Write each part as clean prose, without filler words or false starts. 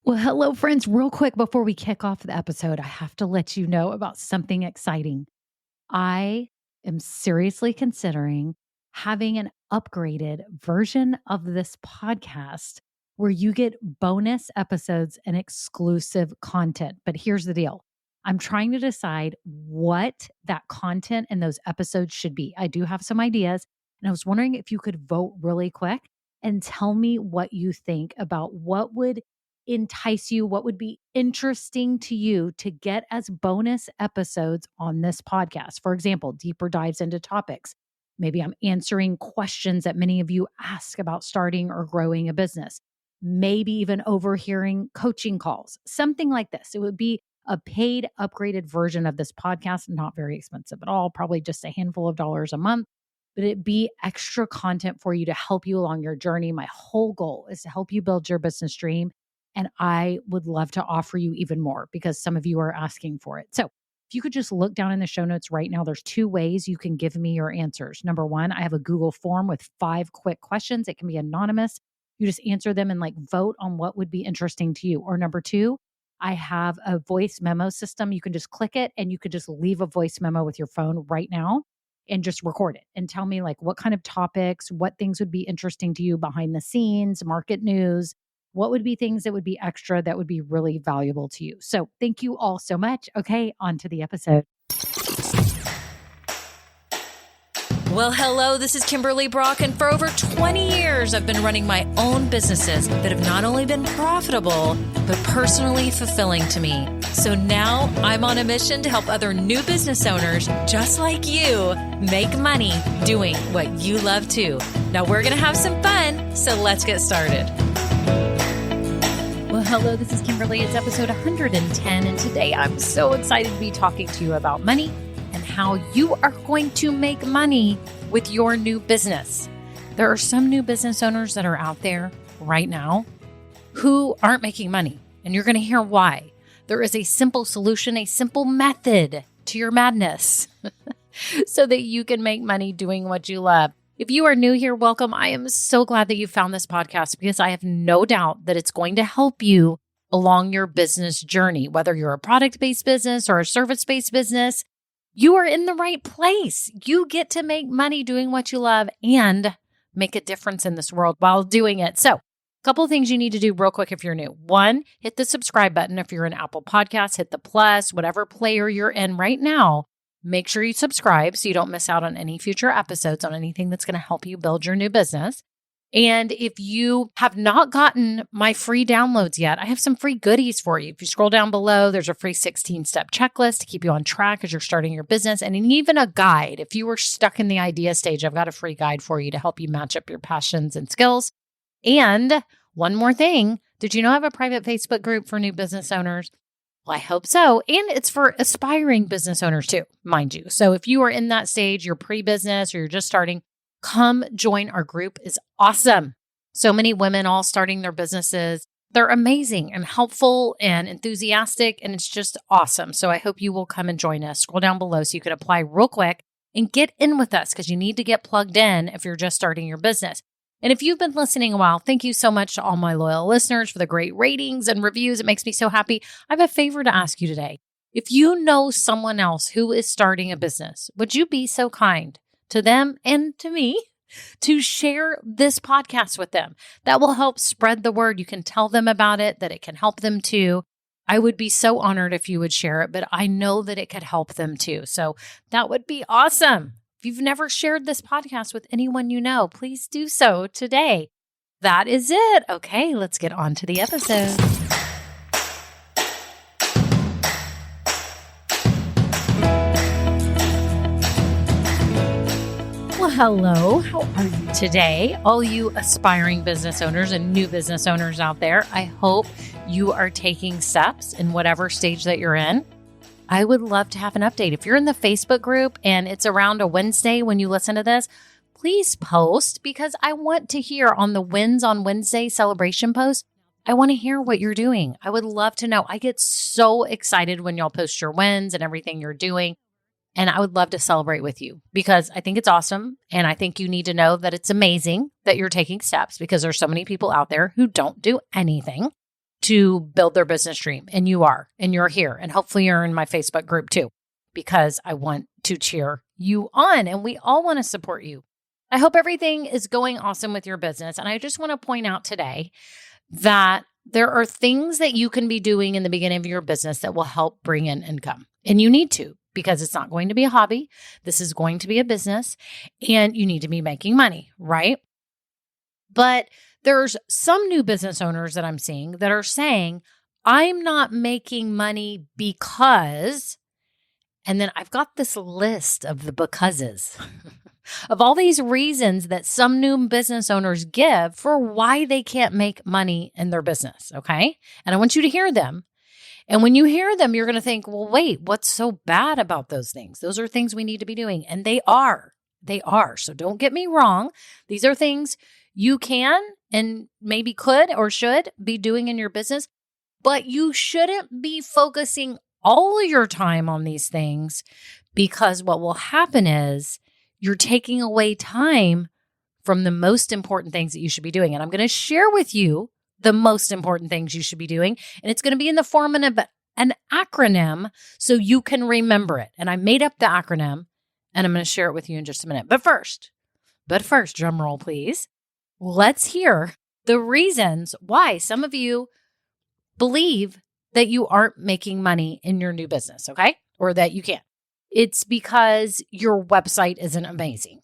Well, hello, friends. Real quick before we kick off the episode, I have to let you know about something exciting. I am seriously considering having an upgraded version of this podcast where you get bonus episodes and exclusive content. But here's the deal, I'm trying to decide what that content and those episodes should be. I do have some ideas, and I was wondering if you could vote really quick and tell me what you think about what would entice you, what would be interesting to you to get as bonus episodes on this podcast. For example, deeper dives into topics. Maybe I'm answering questions that many of you ask about starting or growing a business. Maybe even overhearing coaching calls, something like this. It would be a paid, upgraded version of this podcast, not very expensive at all, probably just a handful of dollars a month, but it be extra content for you to help you along your journey. My whole goal is to help you build your business dream. And I would love to offer you even more because some of you are asking for it. So if you could just look down in the show notes right now, there's two ways you can give me your answers. Number one, I have a Google form with 5 quick questions. It can be anonymous. You just answer them and vote on what would be interesting to you. Or number two, I have a voice memo system. You can just click it and you could just leave a voice memo with your phone right now and just record it and tell me what kind of topics, what things would be interesting to you behind the scenes, market news, what would be things that would be extra that would be really valuable to you. So thank you all so much. Okay, on to the episode. Well, hello, this is Kimberly Brock, and for over 20 years, I've been running my own businesses that have not only been profitable, but personally fulfilling to me. So now I'm on a mission to help other new business owners just like you make money doing what you love too. Now we're going to have some fun, so let's get started. Well, hello, this is Kimberly. It's episode 110, and today I'm so excited to be talking to you about money and how you are going to make money with your new business. There are some new business owners that are out there right now who aren't making money, and you're going to hear why. There is a simple solution, a simple method to your madness so that you can make money doing what you love. If you are new here, welcome. I am so glad that you found this podcast because I have no doubt that it's going to help you along your business journey. Whether you're a product-based business or a service-based business, you are in the right place. You get to make money doing what you love and make a difference in this world while doing it. So, a couple of things you need to do real quick if you're new. One, hit the subscribe button. If you're in Apple Podcasts, hit the plus, whatever player you're in right now. Make sure you subscribe so you don't miss out on any future episodes on anything that's going to help you build your new business. And if you have not gotten my free downloads yet, I have some free goodies for you. If you scroll down below, there's a free 16-step checklist to keep you on track as you're starting your business, and even a guide. If you were stuck in the idea stage, I've got a free guide for you to help you match up your passions and skills. And one more thing, did you know I have a private Facebook group for new business owners? Well, I hope so. And it's for aspiring business owners too, mind you. So if you are in that stage, you're pre-business or you're just starting, come join our group. It's awesome. So many women all starting their businesses. They're amazing and helpful and enthusiastic, and it's just awesome. So I hope you will come and join us. Scroll down below so you can apply real quick and get in with us because you need to get plugged in if you're just starting your business. And if you've been listening a while, thank you so much to all my loyal listeners for the great ratings and reviews. It makes me so happy. I have a favor to ask you today. If you know someone else who is starting a business, would you be so kind to them and to me to share this podcast with them? That will help spread the word. You can tell them about it, that it can help them too. I would be so honored if you would share it, but I know that it could help them too. So that would be awesome. If you've never shared this podcast with anyone you know, please do so today. That is it. Okay, let's get on to the episode. Well, hello. How are you today? All you aspiring business owners and new business owners out there, I hope you are taking steps in whatever stage that you're in. I would love to have an update. If you're in the Facebook group and it's around a Wednesday when you listen to this, please post because I want to hear on the Wins on Wednesday celebration post. I want to hear what you're doing. I would love to know. I get so excited when y'all post your wins and everything you're doing. And I would love to celebrate with you because I think it's awesome. And I think you need to know that it's amazing that you're taking steps because there's so many people out there who don't do anything. to build their business dream. And you are, and you're here. And hopefully you're in my Facebook group too, because I want to cheer you on and we all want to support you. I hope everything is going awesome with your business. And I just want to point out today that there are things that you can be doing in the beginning of your business that will help bring in income. And you need to, because it's not going to be a hobby. This is going to be a business and you need to be making money, right? But there's some new business owners that I'm seeing that are saying, I'm not making money because, and then I've got this list of the becauses of all these reasons that some new business owners give for why they can't make money in their business, okay? And I want you to hear them. And when you hear them, you're going to think, well, wait, what's so bad about those things? Those are things we need to be doing. And they are. They are. So don't get me wrong. These are things you can and maybe could or should be doing in your business, but you shouldn't be focusing all of your time on these things, because what will happen is you're taking away time from the most important things that you should be doing. And I'm going to share with you the most important things you should be doing. And it's going to be in the form of an acronym so you can remember it. And I made up the acronym and I'm going to share it with you in just a minute. But first, drum roll, please. Let's hear the reasons why some of you believe that you aren't making money in your new business, okay? Or that you can't. It's because your website isn't amazing.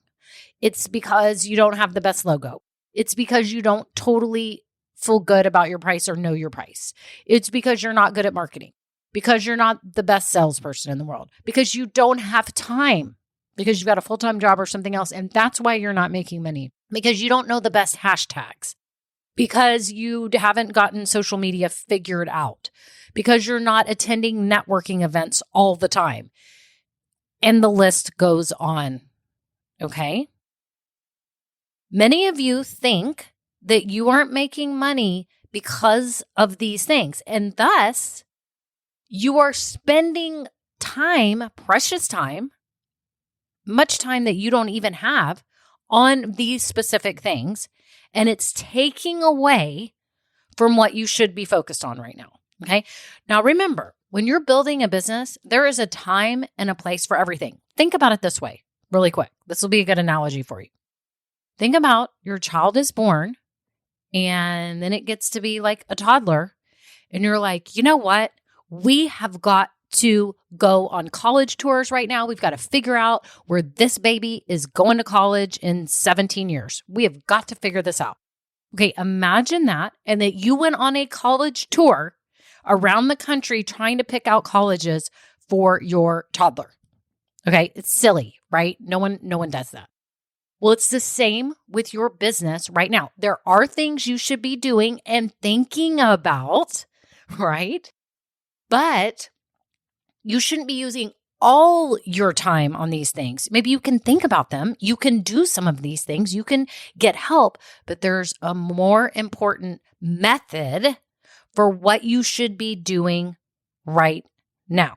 It's because you don't have the best logo. It's because you don't totally feel good about your price or know your price. It's because you're not good at marketing, because you're not the best salesperson in the world, because you don't have time, because you've got a full-time job or something else. And that's why you're not making money, because you don't know the best hashtags, because you haven't gotten social media figured out, because you're not attending networking events all the time. And the list goes on, okay? Many of you think that you aren't making money because of these things. And thus, you are spending time, precious time, much time that you don't even have on these specific things. And it's taking away from what you should be focused on right now, okay? Now, remember, when you're building a business, there is a time and a place for everything. Think about it this way, really quick. This will be a good analogy for you. Think about your child is born and then it gets to be like a toddler and you're like, you know what? We have got to go on college tours right now. We've got to figure out where this baby is going to college in 17 years. We have got to figure this out. Okay, imagine that, and that you went on a college tour around the country trying to pick out colleges for your toddler. Okay, it's silly, right? No one does that. Well, it's the same with your business right now. There are things you should be doing and thinking about, right? But you shouldn't be using all your time on these things. Maybe you can think about them. You can do some of these things. You can get help, but there's a more important method for what you should be doing right now.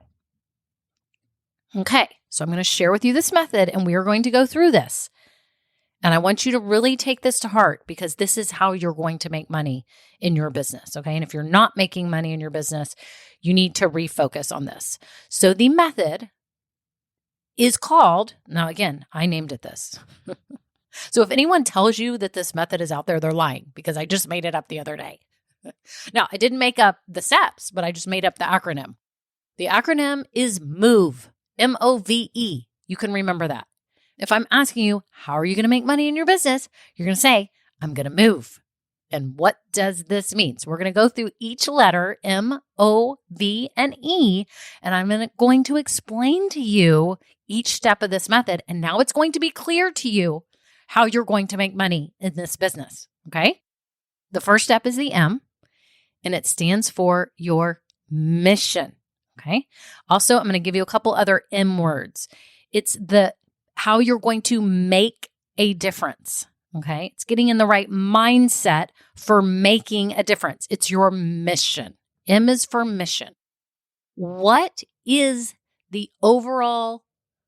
Okay, so I'm going to share with you this method and we are going to go through this. And I want you to really take this to heart, because this is how you're going to make money in your business, okay? And if you're not making money in your business, you need to refocus on this. So the method is called, now again, I named it this. So if anyone tells you that this method is out there, they're lying, because I just made it up the other day. Now, I didn't make up the steps, but I just made up the acronym. The acronym is M.O.V.E, M-O-V-E. You can remember that. If I'm asking you, how are you going to make money in your business? You're going to say, I'm going to move. And what does this mean? So we're going to go through each letter, M, O, V, and E, and I'm going to explain to you each step of this method. And now it's going to be clear to you how you're going to make money in this business, okay? The first step is the M, and it stands for your mission, okay? Also, I'm going to give you a couple other M words. It's how you're going to make a difference, okay? It's getting in the right mindset for making a difference. It's your mission. M is for mission. What is the overall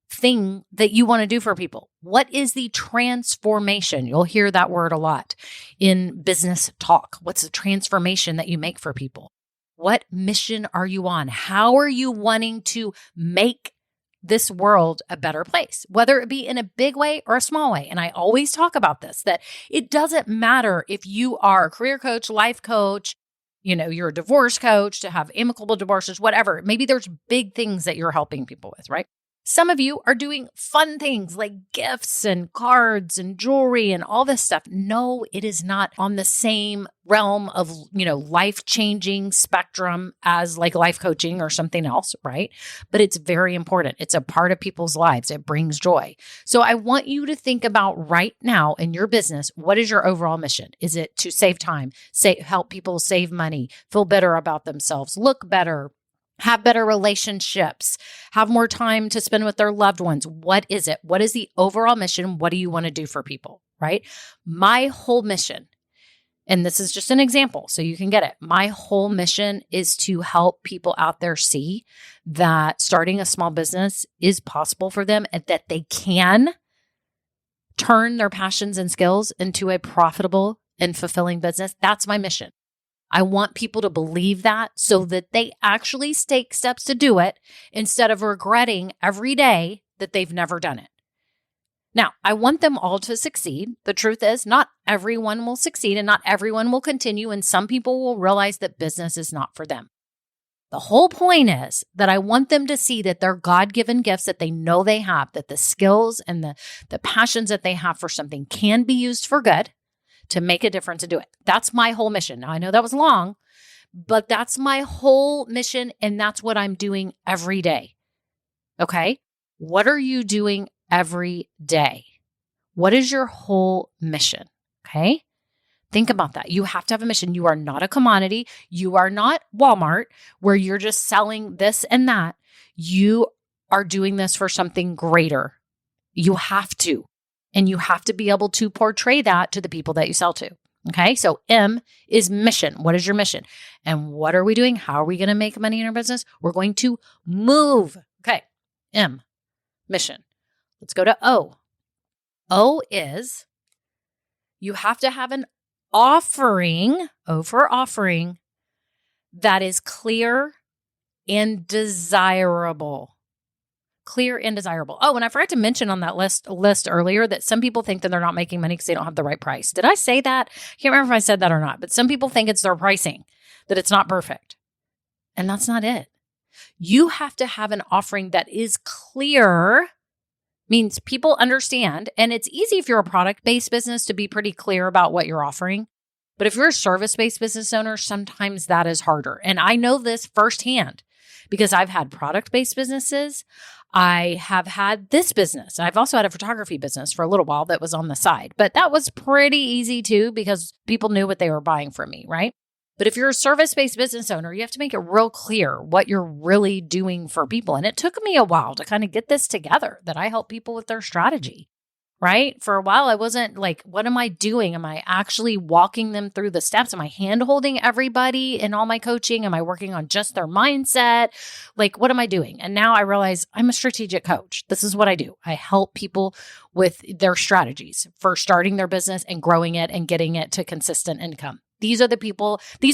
thing that you want to do for people? What is the transformation? You'll hear that word a lot in business talk. What's the transformation that you make for people? What mission are you on? How are you wanting to make this world a better place, whether it be in a big way or a small way? And I always talk about this, that it doesn't matter if you are a career coach, life coach, you're a divorce coach to have amicable divorces, whatever. Maybe there's big things that you're helping people with, right? Some of you are doing fun things like gifts and cards and jewelry and all this stuff. No, it is not on the same realm of, life-changing spectrum as like life coaching or something else, right? But it's very important. It's a part of people's lives. It brings joy. So I want you to think about right now in your business, what is your overall mission? Is it to save time, help people save money, feel better about themselves, look better, have better relationships, have more time to spend with their loved ones? What is it? What is the overall mission? What do you want to do for people, right? My whole mission, and this is just an example so you can get it. My whole mission is to help people out there see that starting a small business is possible for them and that they can turn their passions and skills into a profitable and fulfilling business. That's my mission. I want people to believe that so that they actually take steps to do it instead of regretting every day that they've never done it. Now, I want them all to succeed. The truth is, not everyone will succeed and not everyone will continue, and some people will realize that business is not for them. The whole point is that I want them to see that their God-given gifts that they know they have, that the skills and the passions that they have for something can be used for good, to make a difference and do it. That's my whole mission. Now, I know that was long, but that's my whole mission, and that's what I'm doing every day. Okay? What are you doing every day? What is your whole mission? Okay? Think about that. You have to have a mission. You are not a commodity. You are not Walmart where you're just selling this and that. You are doing this for something greater. You have to. And you have to be able to portray that to the people that you sell to. Okay. So M is mission. What is your mission? And what are we doing? How are we going to make money in our business? We're going to move. Okay. M, mission. Let's go to O. O is you have to have an offering, O for offering, that is clear and desirable. Clear and desirable. Oh, and I forgot to mention on that list earlier that some people think that they're not making money because they don't have the right price. Did I say that? I can't remember if I said that or not, but some people think it's their pricing, that it's not perfect. And that's not it. You have to have an offering that is clear, means people understand. And it's easy if you're a product-based business to be pretty clear about what you're offering. But if you're a service-based business owner, sometimes that is harder. And I know this firsthand because I've had product-based businesses. I have had this business. I've also had a photography business for a little while that was on the side, but that was pretty easy too because people knew what they were buying from me, right? But if you're a service-based business owner, you have to make it real clear what you're really doing for people. And it took me a while to kind of get this together, that I help people with their strategy, right? For a while, I wasn't like, what am I doing? Am I actually walking them through the steps? Am I hand-holding everybody in all my coaching? Am I working on just their mindset? Like, what am I doing? And now I realize I'm a strategic coach. This is what I do. I help people with their strategies for starting their business and growing it and getting it to consistent income. These are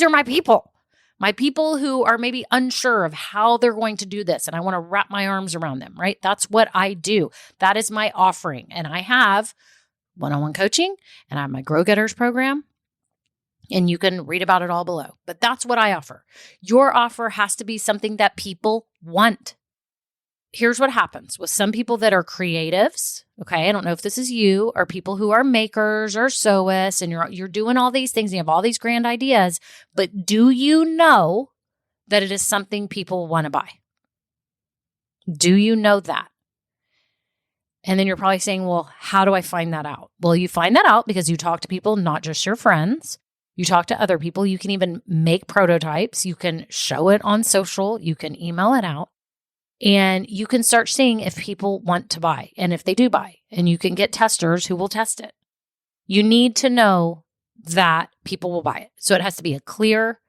my people who are maybe unsure of how they're going to do this. And I want to wrap my arms around them, right? That's what I do. That is my offering. And I have one-on-one coaching and I have my Grow Getters program. And you can read about it all below. But that's what I offer. Your offer has to be something that people want. Here's what happens with some people that are creatives. Okay, I don't know if this is you or people who are makers or sewists and you're doing all these things and you have all these grand ideas, but do you know that it is something people want to buy? Do you know that? And then you're probably saying, well, how do I find that out? Well, you find that out because you talk to people, not just your friends. You talk to other people. You can even make prototypes. You can show it on social. You can email it out. And you can start seeing if people want to buy and if they do buy. And you can get testers who will test it. You need to know that people will buy it. So it has to be a clear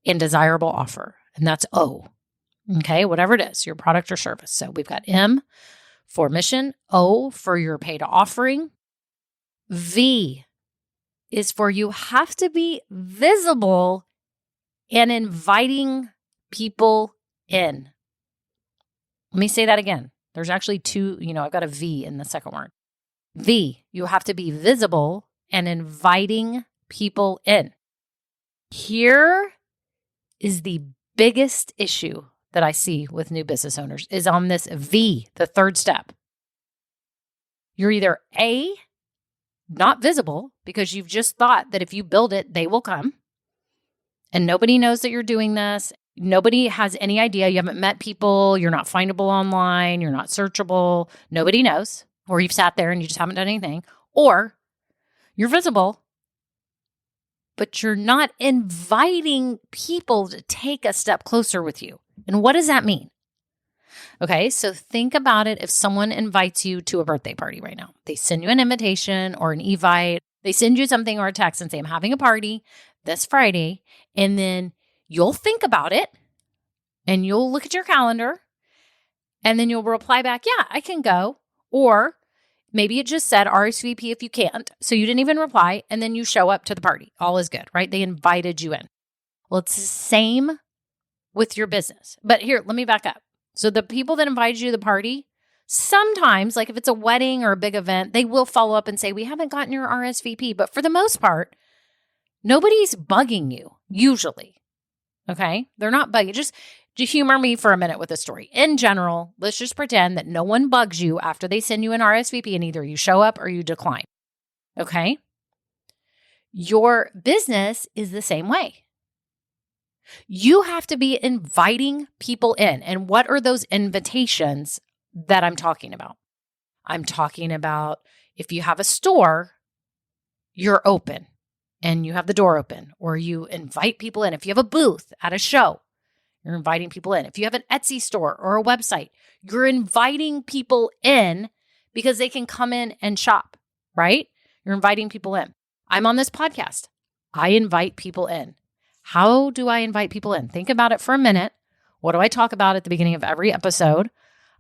and desirable offer. And that's O. Okay, whatever it is, your product or service. So we've got M for mission. O for your paid offering. V is for you have to be visible and inviting people in. Let me say that again. There's actually two, I've got a V in the second word. V, you have to be visible and inviting people in. Here is the biggest issue that I see with new business owners is on this V, the third step. You're either A, not visible because you've just thought that if you build it, they will come. And nobody knows that you're doing this. Nobody has any idea. You haven't met people. You're not findable online. You're not searchable. Nobody knows. Or you've sat there and you just haven't done anything. Or you're visible, but you're not inviting people to take a step closer with you. And what does that mean? Okay, so think about it if someone invites you to a birthday party right now. They send you an invitation or an evite. They send you something or a text and say, I'm having a party this Friday. And then you'll think about it and you'll look at your calendar and then you'll reply back, yeah, I can go. Or maybe it just said RSVP if you can't. So you didn't even reply and then you show up to the party. All is good, right? They invited you in. Well, it's the same with your business. But here, let me back up. So the people that invited you to the party, sometimes, like if it's a wedding or a big event, they will follow up and say, we haven't gotten your RSVP. But for the most part, nobody's bugging you, usually. Okay? They're not bugging. Just humor me for a minute with a story. In general, let's just pretend that no one bugs you after they send you an RSVP and either you show up or you decline. Okay? Your business is the same way. You have to be inviting people in. And what are those invitations that I'm talking about? I'm talking about if you have a store, you're open and you have the door open, or you invite people in. If you have a booth at a show, you're inviting people in. If you have an Etsy store or a website, you're inviting people in because they can come in and shop, right? You're inviting people in. I'm on this podcast. I invite people in. How do I invite people in? Think about it for a minute. What do I talk about at the beginning of every episode?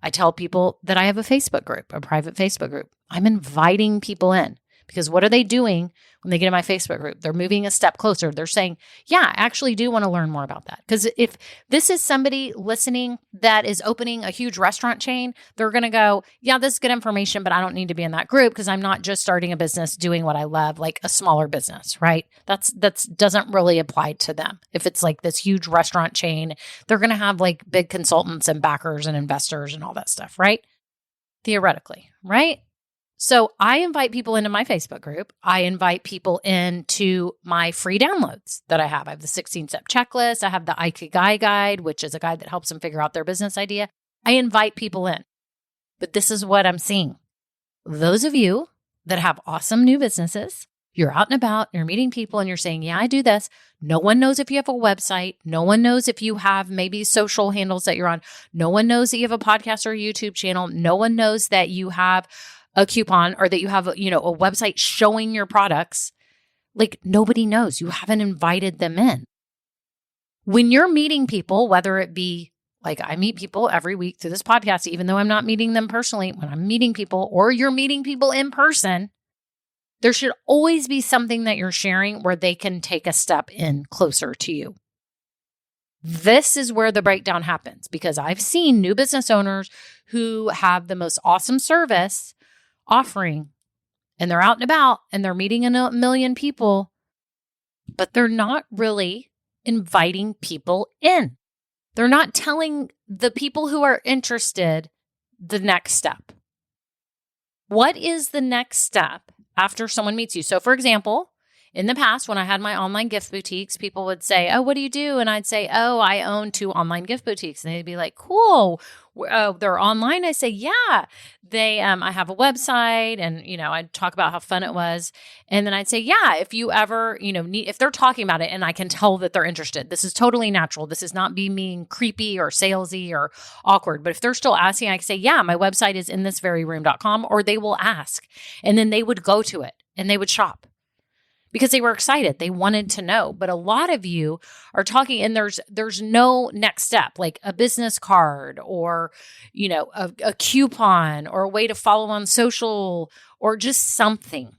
I tell people that I have a Facebook group, a private Facebook group. I'm inviting people in because what are they doing when they get in my Facebook group? They're moving a step closer. They're saying, yeah, I actually do want to learn more about that. Because if this is somebody listening that is opening a huge restaurant chain, they're going to go, yeah, this is good information, but I don't need to be in that group because I'm not just starting a business doing what I love, like a smaller business, right? That's doesn't really apply to them. If it's like this huge restaurant chain, they're going to have like big consultants and backers and investors and all that stuff, right? Theoretically, right? So I invite people into my Facebook group. I invite people into my free downloads that I have. I have the 16-step checklist. I have the Ikigai guide, which is a guide that helps them figure out their business idea. I invite people in. But this is what I'm seeing. Those of you that have awesome new businesses, you're out and about, you're meeting people and you're saying, yeah, I do this. No one knows if you have a website. No one knows if you have maybe social handles that you're on. No one knows that you have a podcast or a YouTube channel. No one knows that you have a coupon or that you have, a website showing your products. Like nobody knows. You haven't invited them in. When you're meeting people, whether it be like I meet people every week through this podcast, even though I'm not meeting them personally, when I'm meeting people or you're meeting people in person, there should always be something that you're sharing where they can take a step in closer to you. This is where the breakdown happens because I've seen new business owners who have the most awesome service offering and they're out and about and they're meeting a million people, but they're not really inviting people in. They're not telling the people who are interested the next step. What is the next step after someone meets you? So for example, in the past, when I had my online gift boutiques, people would say, oh, what do you do? And I'd say, oh, I own 2 online gift boutiques. And they'd be like, cool. They're online. I say, yeah, I have a website and, I'd talk about how fun it was. And then I'd say, yeah, if you ever, if they're talking about it and I can tell that they're interested, this is totally natural. This is not being creepy or salesy or awkward. But if they're still asking, I can say, yeah, my website is inthisveryroom.com, or they will ask. And then they would go to it and they would shop. because they were excited. They wanted to know. But a lot of you are talking and there's no next step, like a business card or, a coupon or a way to follow on social or just something.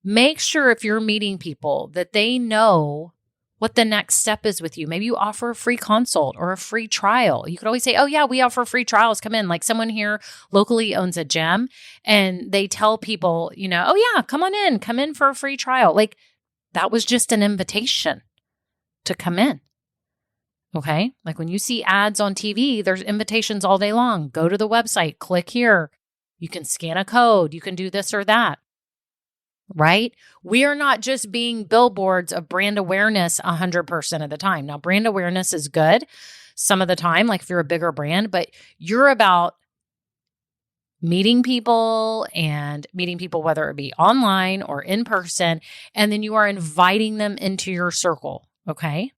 Make sure if you're meeting people that they know what the next step is with you. Maybe you offer a free consult or a free trial. You could always say, oh yeah, we offer free trials. Come in. Like someone here locally owns a gym and they tell people, oh yeah, come in for a free trial. Like that was just an invitation to come in. Okay. Like when you see ads on TV, there's invitations all day long. Go to the website, click here. You can scan a code. You can do this or that. Right? We are not just being billboards of brand awareness 100% of the time. Now, brand awareness is good some of the time, like if you're a bigger brand, but you're about meeting people whether it be online or in person, and then you are inviting them into your circle. Okay?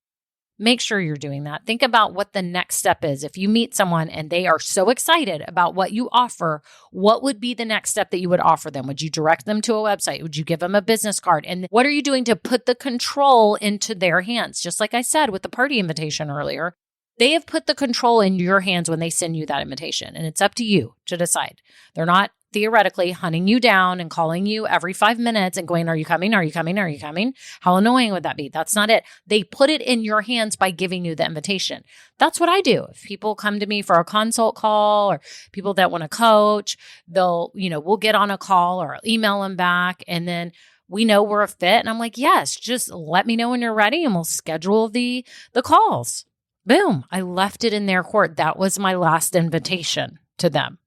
Make sure you're doing that. Think about what the next step is. If you meet someone and they are so excited about what you offer, what would be the next step that you would offer them? Would you direct them to a website? Would you give them a business card? And what are you doing to put the control into their hands? Just like I said with the party invitation earlier, they have put the control in your hands when they send you that invitation. And it's up to you to decide. They're not theoretically hunting you down and calling you every 5 minutes and going, are you coming? Are you coming? Are you coming? How annoying would that be? That's not it. They put it in your hands by giving you the invitation. That's what I do. If people come to me for a consult call or people that want to coach, we'll get on a call or I'll email them back and then we know we're a fit. And I'm like, yes, just let me know when you're ready and we'll schedule the calls. Boom. I left it in their court. That was my last invitation to them.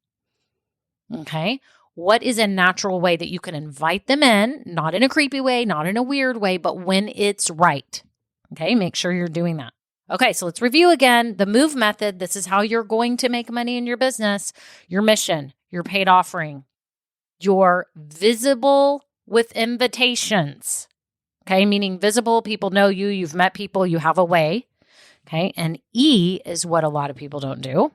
Okay. What is a natural way that you can invite them in? Not in a creepy way, not in a weird way, but when it's right. Okay. Make sure you're doing that. Okay. So let's review again the M.O.V.E Method. This is how you're going to make money in your business, your mission, your paid offering. You're visible with invitations. Okay. Meaning visible, people know you, you've met people, you have a way. Okay. And E is what a lot of people don't do.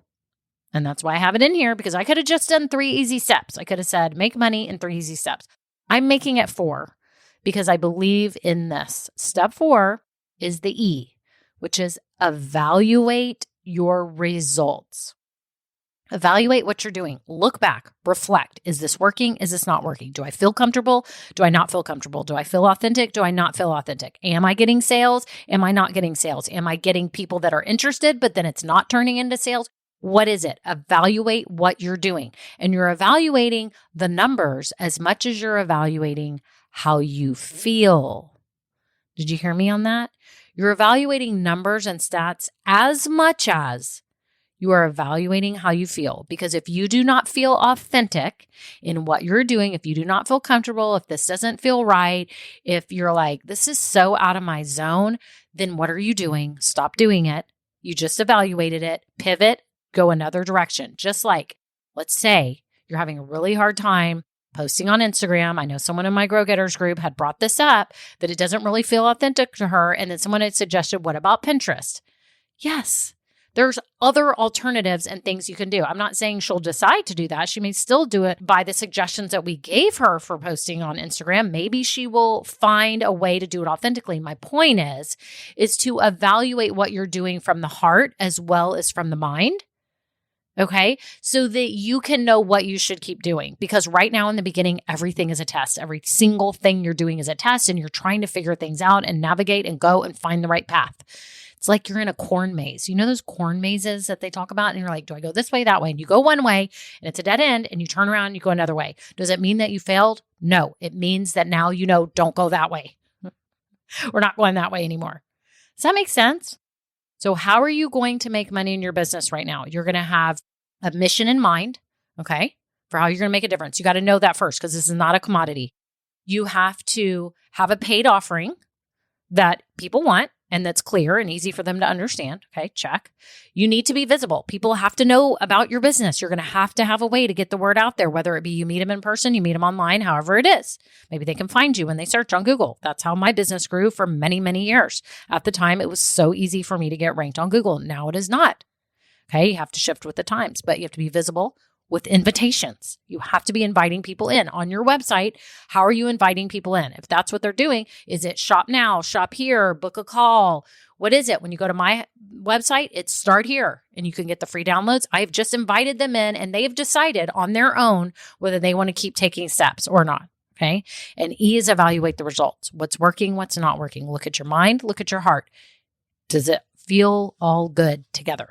And that's why I have it in here because I could have just done 3 easy steps. I could have said, make money in 3 easy steps. I'm making it 4 because I believe in this. Step 4 is the E, which is evaluate your results. Evaluate what you're doing. Look back, reflect. Is this working? Is this not working? Do I feel comfortable? Do I not feel comfortable? Do I feel authentic? Do I not feel authentic? Am I getting sales? Am I not getting sales? Am I getting people that are interested, but then it's not turning into sales? What is it? Evaluate what you're doing. And you're evaluating the numbers as much as you're evaluating how you feel. Did you hear me on that? You're evaluating numbers and stats as much as you are evaluating how you feel. Because if you do not feel authentic in what you're doing, if you do not feel comfortable, if this doesn't feel right, if you're like, this is so out of my zone, then what are you doing? Stop doing it. You just evaluated it, pivot, go another direction. Just like, let's say you're having a really hard time posting on Instagram. I know someone in my Grow Getters group had brought this up, that it doesn't really feel authentic to her. And then someone had suggested, what about Pinterest? Yes, there's other alternatives and things you can do. I'm not saying she'll decide to do that. She may still do it by the suggestions that we gave her for posting on Instagram. Maybe she will find a way to do it authentically. My point is to evaluate what you're doing from the heart as well as from the mind. Okay, so that you can know what you should keep doing. Because right now in the beginning, everything is a test. Every single thing you're doing is a test, and you're trying to figure things out and navigate and go and find the right path. It's like you're in a corn maze. You know those corn mazes that they talk about? And you're like, do I go this way, that way? And you go one way and it's a dead end, and you turn around and you go another way. Does it mean that you failed? No, it means that now you know, don't go that way. We're not going that way anymore. Does that make sense? So how are you going to make money in your business right now? You're going to have a mission in mind, okay, for how you're going to make a difference. You got to know that first because this is not a commodity. You have to have a paid offering that people want and that's clear and easy for them to understand. Okay, check. You need to be visible. People have to know about your business. You're going to have a way to get the word out there, whether it be you meet them in person, you meet them online, however it is. Maybe they can find you when they search on Google. That's how my business grew for many, many years. At the time, it was so easy for me to get ranked on Google. Now it is not. Okay, you have to shift with the times, but you have to be visible. with invitations. You have to be inviting people in on your website. How are you inviting people in? If that's what they're doing, is it shop now, shop here, book a call? What is it? When you go to my website, it's start here and you can get the free downloads. I've just invited them in and they have decided on their own whether they want to keep taking steps or not. Okay. And E is evaluate the results. What's working, what's not working. Look at your mind, look at your heart. Does it feel all good together?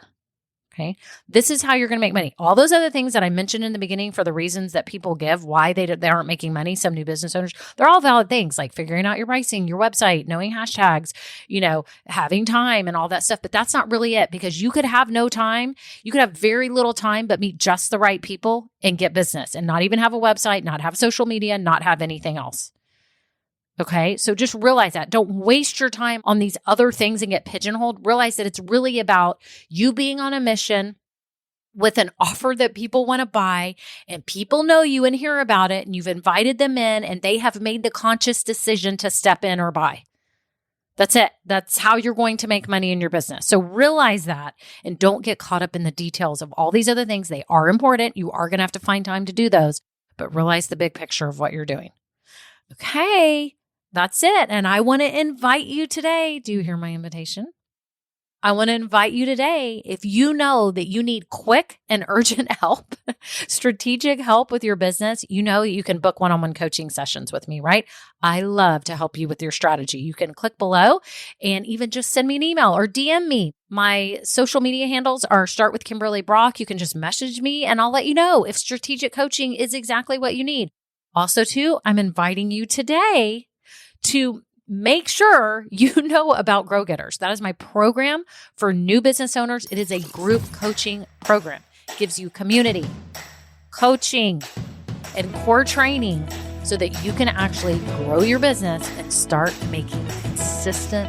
Okay. This is how you're going to make money. All those other things that I mentioned in the beginning for the reasons that people give, why they aren't making money, some new business owners, they're all valid things like figuring out your pricing, your website, knowing hashtags, having time and all that stuff. But that's not really it, because you could have no time. You could have very little time, but meet just the right people and get business and not even have a website, not have social media, not have anything else. Okay. So just realize that. Don't waste your time on these other things and get pigeonholed. Realize that it's really about you being on a mission with an offer that people want to buy, and people know you and hear about it, and you've invited them in and they have made the conscious decision to step in or buy. That's it. That's how you're going to make money in your business. So realize that and don't get caught up in the details of all these other things. They are important. You are going to have to find time to do those, but realize the big picture of what you're doing. Okay. That's it. And I want to invite you today. Do you hear my invitation? I want to invite you today. If you know that you need quick and urgent help, strategic help with your business, you know you can book one-on-one coaching sessions with me, right? I love to help you with your strategy. You can click below and even just send me an email or DM me. My social media handles are Start with Kimberly Brock. You can just message me and I'll let you know if strategic coaching is exactly what you need. Also, too, I'm inviting you today to make sure you know about Grow Getters. That is my program for new business owners. It is a group coaching program. It gives you community, coaching, and core training so that you can actually grow your business and start making consistent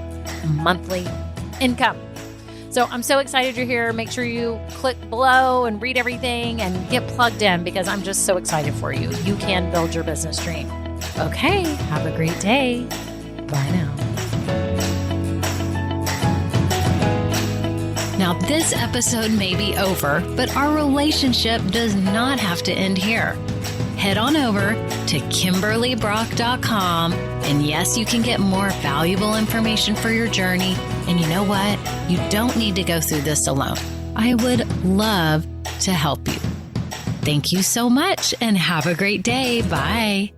monthly income. So I'm so excited you're here. Make sure you click below and read everything and get plugged in, because I'm just so excited for you. You can build your business dream. Okay, have a great day. Bye now. Now, this episode may be over, but our relationship does not have to end here. Head on over to KimberlyBrock.com, and yes, you can get more valuable information for your journey. And you know what? You don't need to go through this alone. I would love to help you. Thank you so much, and have a great day. Bye.